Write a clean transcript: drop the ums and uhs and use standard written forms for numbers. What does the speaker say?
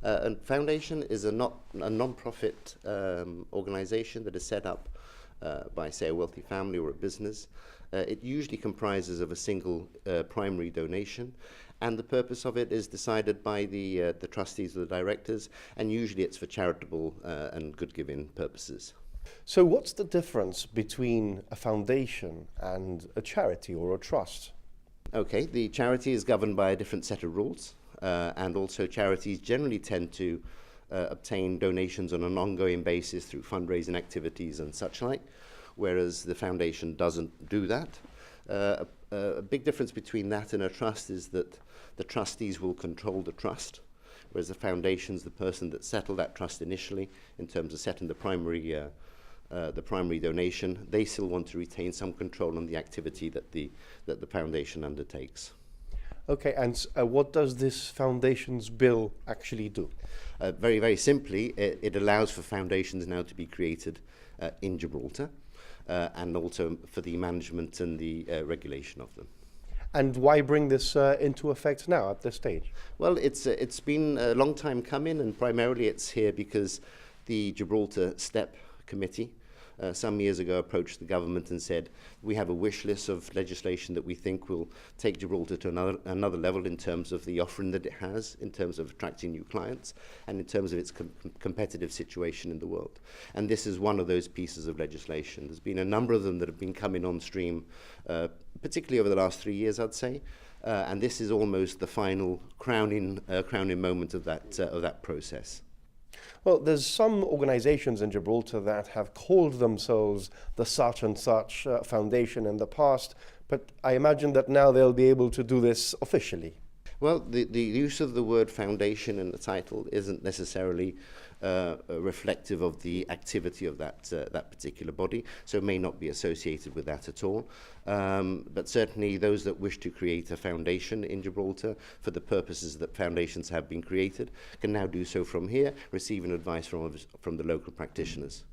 A foundation is a non-profit organization that is set up by, say, a wealthy family or a business. It usually comprises of a single primary donation, and the purpose of it is decided by the trustees or the directors, and usually it's for charitable and good-giving purposes. So what's the difference between a foundation and a charity or a trust? Okay, the charity is governed by a different set of rules, and also charities generally tend to obtain donations on an ongoing basis through fundraising activities and such like, whereas the foundation doesn't do that. A big difference between that and a trust is that the trustees will control the trust, whereas the foundation's the person that settled that trust initially in terms of setting the primary donation. They still want to retain some control on the activity that the foundation undertakes. Okay, and what does this foundation's bill actually do? Very, very simply, it allows for foundations now to be created in Gibraltar, and also for the management and the regulation of them. And why bring this into effect now at this stage? Well, it's been a long time coming, and primarily it's here because the Gibraltar STEP Committee some years ago approached the government and said, we have a wish list of legislation that we think will take Gibraltar to another level in terms of the offering that it has, in terms of attracting new clients, and in terms of its competitive situation in the world. And this is one of those pieces of legislation. There's been a number of them that have been coming on stream, particularly over the last 3 years, I'd say. And this is almost the final crowning moment of that process. Well, there's some organizations in Gibraltar that have called themselves the such and such foundation in the past, but I imagine that now they'll be able to do this officially. Well, the use of the word foundation in the title isn't necessarily reflective of the activity of that particular body, so it may not be associated with that at all. But certainly those that wish to create a foundation in Gibraltar for the purposes that foundations have been created can now do so from here, receiving advice from the local practitioners.